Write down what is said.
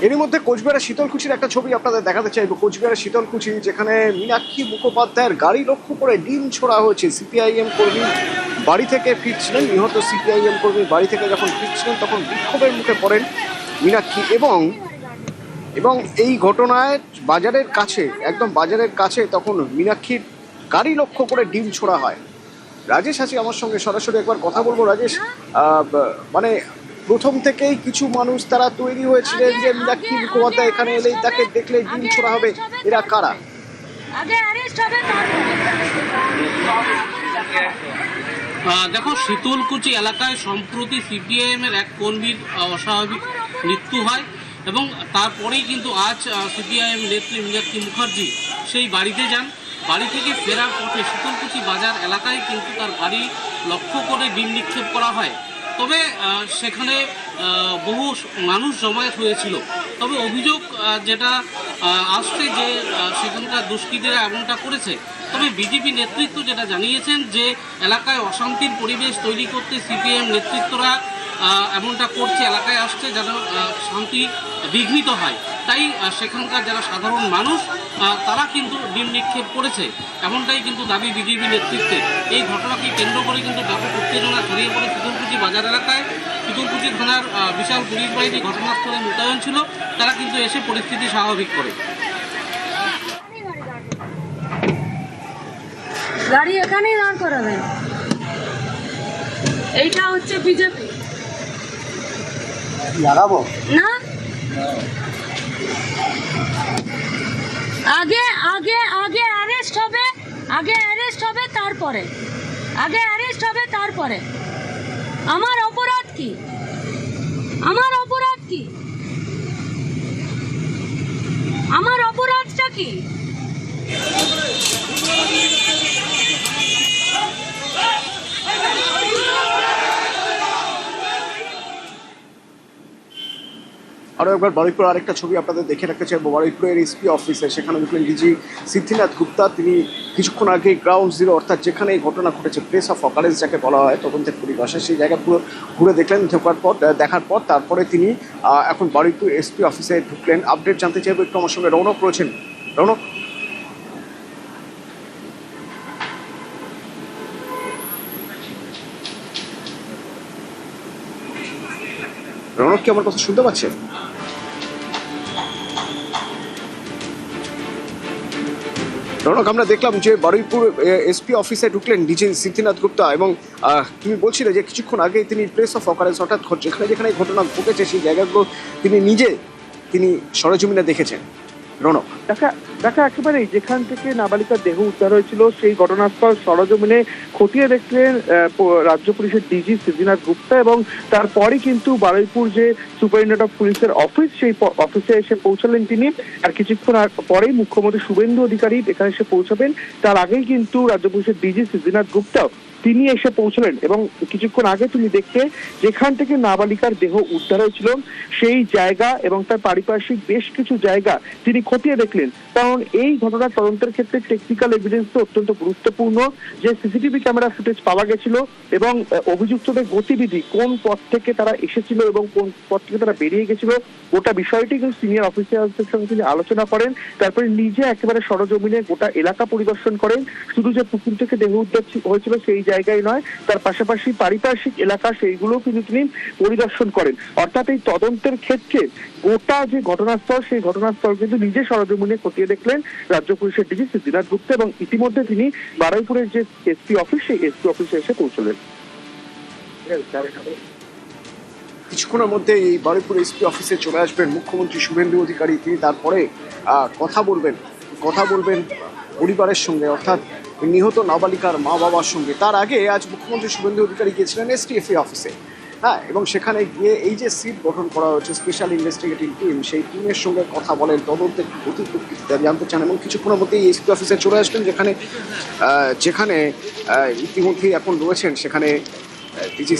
এরই মধ্যে কোচবিহারের শীতলকুচির একটা ছবি আপনাদের দেখাতে চাইবো। কোচবিহারের শীতলকুচি, যেখানে মীনাক্ষী মুখোপাধ্যায়ের গাড়ি লক্ষ্য করে ডিম ছোড়া হয়েছে। সিপিআইএম কর্মী বাড়ি থেকে ফিরছিলেন, নিহত সিপিআইএম কর্মী বাড়ি থেকে যখন ফিরছিলেন তখন বিক্ষোভের মুখে পড়েন মীনাক্ষী, এবং এই ঘটনায় বাজারের কাছে, একদম বাজারের কাছে তখন মীনাক্ষীর গাড়ি লক্ষ্য করে ডিম ছোড়া হয়। রাজেশ আছে আমার সঙ্গে, সরাসরি একবার কথা বলবো। রাজেশ, মানে প্রথম থেকেই কিছু মানুষ তারা তৈরি হয়েছিলেন যে মীনাক্ষী মুখোপাধ্যায় এখানে এলেই তাকে দেখলে ডিম ছোড়া হবে, এরা কারা? দেখো, শীতলকুচি এলাকায় সম্প্রতি সিপিআইএমের এক কর্মীর অস্বাভাবিক মৃত্যু হয় এবং তারপরেই কিন্তু আজ সিপিআইএম নেত্রী মীনাক্ষী মুখার্জি সেই বাড়িতে যান। বাড়ি থেকে ফেরার পথে শীতলকুচি বাজার এলাকায় কিন্তু তার গাড়ি লক্ষ্য করে ডিম নিক্ষেপ করা হয়। তবে সেখানে বহু মানুষ জমায়েত হয়েছিল। তবে অভিযোগ যেটা আসছে যে সেখানকার দুষ্কৃতীরা এমনটা করেছে। তবে বিজেপি নেতৃত্ব যেটা জানিয়েছেন যে এলাকায় অশান্তির পরিবেশ তৈরি করতে সিপিএম নেতৃত্বরা এমনটা করছে, এলাকায় আসছে যেন শান্তি বিঘ্নিত হয়। তাই সেখানকার যারা সাধারণ মানুষ তারা কিন্তু ডিম নিক্ষেপ করেছে, এমনটাই কিন্তু দাবি বিজেপি নেতৃত্বে। এই ঘটনাকে কেন্দ্র করে কিন্তু ব্যাপক উত্তেজনা ছড়িয়ে পড়ে শীতলকুচি বাজার এলাকায়। শীতলকুচি থানার বিশাল পুলিশ বাহিনী ঘটনাস্থলে মোতায়েন ছিল, তারা কিন্তু এসে পরিস্থিতি স্বাভাবিক করে। গাড়ি এখানেই দাঁড় করাবেন, এইটা হচ্ছে বিজেপি লাগাবো না। আগে আগে আগে অ্যারেস্ট হবে, তারপরে আমার অপরাধ কি? আমার অপরাধটা কি? আরও একবার বারুইপুর আরেকটা ছবি আপনাদের দেখে রাখতে চাইবো। বারুইপুরের এসপি অফিসে, সেখানে দেখলেন ডিজি সিদ্ধিনাথ গুপ্তা। তিনি কিছুক্ষণ আগে গ্রাউন্ড জিরো, অর্থাৎ যেখানে এই ঘটনা ঘটেছে, প্লেস অফ অকারেন্স যাকে বলা হয় তদন্তের পরিভাষায়, সেই জায়গা পুরো ঘুরে দেখলেন। দেখার পর তারপরে তিনি এখন বারুইপুর এসপি অফিসে ঢুকলেন। আপডেট জানতে চাইবো একটু, আমার সঙ্গে রৌনক রয়েছেন। রৌনক কি আমার কথা শুনতে পাচ্ছেন? রৌনক, আমরা দেখলাম যে বারুইপুর এসপি অফিসে ঢুকলেন ডিজি সিদ্ধিনাথ গুপ্তা, এবং তুমি বলছিলে যে কিছুক্ষণ আগে তিনি প্লেস অফ অকারেন্স, অর্থাৎ যেখানে যেখানে ঘটনা ঘটেছে সেই জায়গাগুলো তিনি সরেজমিনে দেখেছেন। রৌনক, দেখা একেবারেই যেখান থেকে নাবালিকার দেহ উদ্ধার হয়েছিল সেই ঘটনাস্থল সরজমিনে খতিয়ে দেখলেন রাজ্য পুলিশের ডিজি সিদ্ধিনাথ গুপ্তা, এবং তারপরই কিন্তু বারুইপুর যে সুপারিনটেন্ডেন্ট অফ পুলিশের অফিস, সেই অফিসে এসে পৌঁছালেন তিনি। আর কিছুক্ষণ পরেই মুখ্যমন্ত্রী শুভেন্দু অধিকারী এখানে এসে পৌঁছাবেন। তার আগেই কিন্তু রাজ্য পুলিশের ডিজি সিদ্ধিনাথ গুপ্তা তিনি এসে পৌঁছলেন, এবং কিছুক্ষণ আগে তুমি দেখতে যেখান থেকে নাবালিকার দেহ উদ্ধার হয়েছিল সেই জায়গা এবং তার পারিপার্শ্বিক বেশ কিছু জায়গা তিনি খতিয়ে দেখলেন। কারণ এই ঘটনার তদন্তের ক্ষেত্রে টেকনিক্যাল এভিডেন্স তো অত্যন্ত গুরুত্বপূর্ণ। যে সিসিটিভি ক্যামেরা ফুটেজ পাওয়া গেছিল এবং অভিযুক্তদের গতিবিধি, কোন পথ থেকে তারা এসেছিল এবং কোন পথ থেকে তারা বেরিয়ে গেছিল, গোটা বিষয়টি কিন্তু সিনিয়র অফিসারদের সঙ্গে তিনি আলোচনা করেন। তারপরে নিজে একেবারে সরজমিনে গোটা এলাকা পরিদর্শন করেন। শুধু যে পুকুর থেকে দেহ উদ্ধার হয়েছিল সেই জায়গায় নয়, তার পাশাপাশি পারিপার্শ্বিক এলাকা সেইগুলো কিন্তু তিনি পরিদর্শন করেন। অর্থাৎ এই তদন্তের ক্ষেত্রে গোটা যে ঘটনাস্থল, সেই ঘটনাস্থল কিন্তু নিজে সরজমিনে খতিয়ে দেখলেন রাজ্য পুলিশের ডিজি সিদ্ধিনাথ গুপ্তা, এবং ইতিমধ্যে তিনি বারুইপুরের যে এসপি অফিস, সেই এসপি অফিসে এসে পৌঁছলেন। কিছুক্ষণের মধ্যে এই বারুইপুর এসপি অফিসে চলে আসবেন মুখ্যমন্ত্রী শুভেন্দু অধিকারী। তিনি তারপরে কথা বলবেন পরিবারের সঙ্গে, অর্থাৎ নিহত নাবালিকার মা বাবার সঙ্গে। তার আগে আজ মুখ্যমন্ত্রী শুভেন্দু অধিকারী গিয়েছিলেন এসটিএফএ অফিসে, এবং সেখানে গিয়ে এই যে সিট গঠন করা হয়েছে স্পেশাল ইনভেস্টিগেটিভ টিম, সেই টিমের সঙ্গে কথা বলেন, তদন্তের গতি প্রকৃতিটা জানতে চান, এবং কিছুক্ষণের মধ্যেই এসপি অফিসে চলে আসবেন, যেখানে ইতিমধ্যেই এখন রয়েছেন সেখানে ডিজি